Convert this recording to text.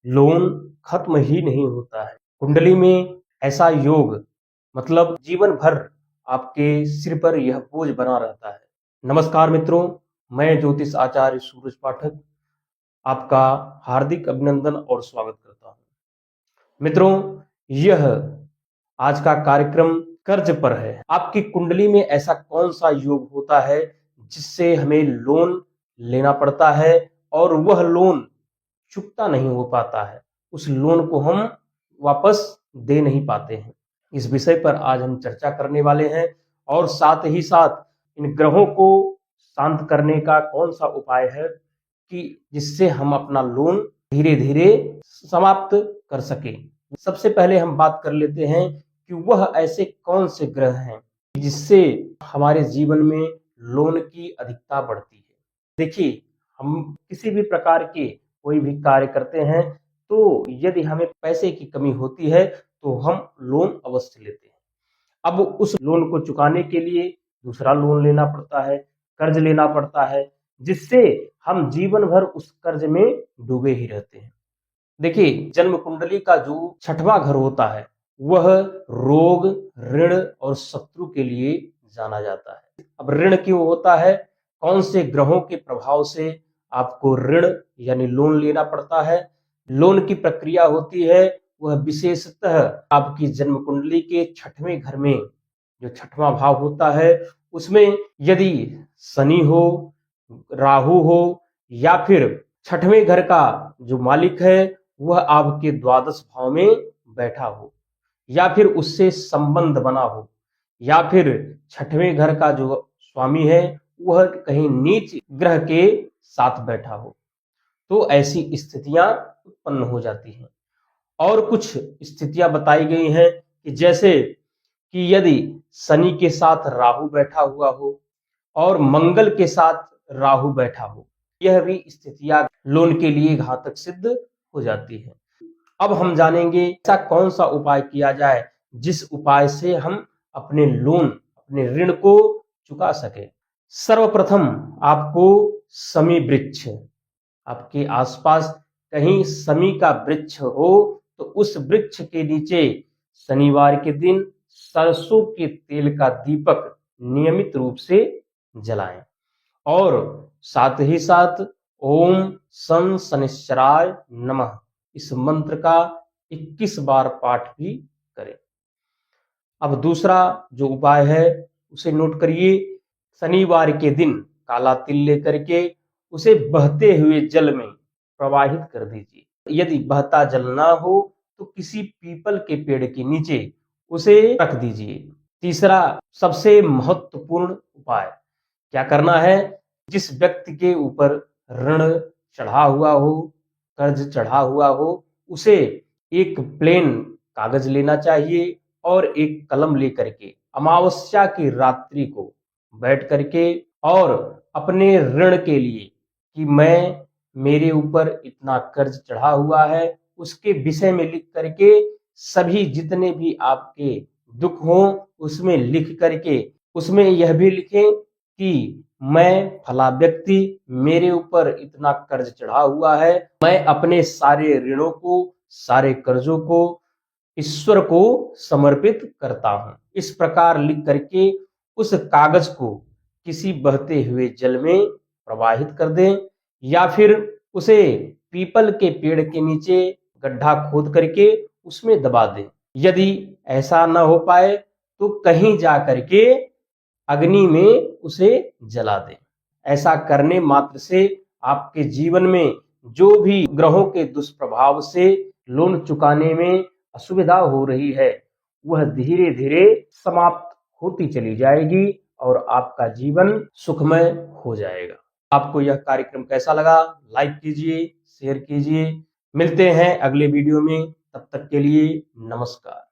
Loan खत्म ही नहीं होता है। कुंडली में ऐसा योग मतलब जीवन भर आपके सिर पर यह बोझ बना रहता है। नमस्कार मित्रों, मैं ज्योतिष आचार्य सूरज पाठक आपका हार्दिक अभिनंदन और स्वागत करता हूं। मित्रों, यह आज का कार्यक्रम कर्ज पर है। आपकी कुंडली में ऐसा कौन सा योग होता है जिससे हमें लोन लेना पड़ता है और वह लोन चुकता नहीं हो पाता है, उस लोन को हम वापस दे नहीं पाते हैं। इस विषय पर आज हम चर्चा करने वाले हैं और साथ ही साथ इन ग्रहों को शांत करने का कौन सा उपाय है कि जिससे हम अपना लोन धीरे धीरे समाप्त कर सके। सबसे पहले हम बात कर लेते हैं कि वह ऐसे कौन से ग्रह हैं जिससे हमारे जीवन में लोन की अधिकता बढ़ती है। देखिए, हम किसी भी प्रकार के कोई भी कार्य करते हैं तो यदि हमें पैसे की कमी होती है तो हम लोन अवश्य लेते हैं। अब उस लोन को चुकाने के लिए दूसरा लोन लेना पड़ता है, कर्ज लेना पड़ता है, जिससे हम जीवन भर उस कर्ज में डूबे ही रहते हैं। देखिए, जन्म कुंडली का जो छठवां घर होता है वह रोग, ऋण और शत्रु के लिए जाना जाता है। अब ऋण क्यों होता है? कौन से ग्रहों के प्रभाव से आपको ऋण यानी लोन लेना पड़ता है? लोन की प्रक्रिया होती है वह विशेषतः आपकी जन्म कुंडली के छठवें घर में, जो छठवां भाव होता है उसमें यदि शनि हो, राहु हो या फिर छठवें घर का जो मालिक है वह आपके द्वादश भाव में बैठा हो या फिर उससे संबंध बना हो या फिर छठवें घर का जो स्वामी है वह कहीं नीच ग्रह के साथ बैठा हो, तो ऐसी स्थितियां उत्पन्न हो जाती हैं। और कुछ स्थितियां बताई गई हैं कि जैसे कि यदि शनि के साथ राहु बैठा हुआ हो और मंगल के साथ राहु बैठा हो, यह भी स्थितियां लोन के लिए घातक सिद्ध हो जाती है। अब हम जानेंगे ऐसा कौन सा उपाय किया जाए जिस उपाय से हम अपने लोन, अपने ऋण को चुका सके। सर्वप्रथम आपको शमी वृक्ष, आपके आसपास कहीं शमी का वृक्ष हो तो उस वृक्ष के नीचे शनिवार के दिन सरसों के तेल का दीपक नियमित रूप से जलाएं और साथ ही साथ ओम शं शनिश्चराय नमः इस मंत्र का 21 बार पाठ भी करें। अब दूसरा जो उपाय है उसे नोट करिए। शनिवार के दिन काला तिल लेकर के उसे बहते हुए जल में प्रवाहित कर दीजिए। यदि बहता जल ना हो तो किसी पीपल के पेड़ के नीचे उसे रख दीजिए। तीसरा सबसे महत्वपूर्ण उपाय क्या करना है? जिस व्यक्ति के ऊपर ऋण चढ़ा हुआ हो, कर्ज चढ़ा हुआ हो, उसे एक प्लेन कागज लेना चाहिए और एक कलम लेकर के अमावस्या की रात्रि को बैठ करके और अपने ऋण के लिए कि मेरे ऊपर इतना कर्ज चढ़ा हुआ है उसके विषय में लिख करके सभी जितने भी आपके दुख हो उसमें लिख करके उसमें यह भी लिखें कि मैं फला व्यक्ति, मेरे ऊपर इतना कर्ज चढ़ा हुआ है, मैं अपने सारे ऋणों को, सारे कर्जों को ईश्वर को समर्पित करता हूं। इस प्रकार लिख करके उस कागज को किसी बहते हुए जल में प्रवाहित कर दें या फिर उसे पीपल के पेड़ के नीचे गड्ढा खोद करके उसमें दबा दें। यदि ऐसा न हो पाए तो कहीं जा करके अग्नि में उसे जला दें। ऐसा करने मात्र से आपके जीवन में जो भी ग्रहों के दुष्प्रभाव से लोन चुकाने में असुविधा हो रही है वह धीरे धीरे समाप्त होती चली जाएगी और आपका जीवन सुखमय हो जाएगा। आपको यह कार्यक्रम कैसा लगा? लाइक कीजिए, शेयर कीजिए। मिलते हैं अगले वीडियो में, तब तक के लिए नमस्कार।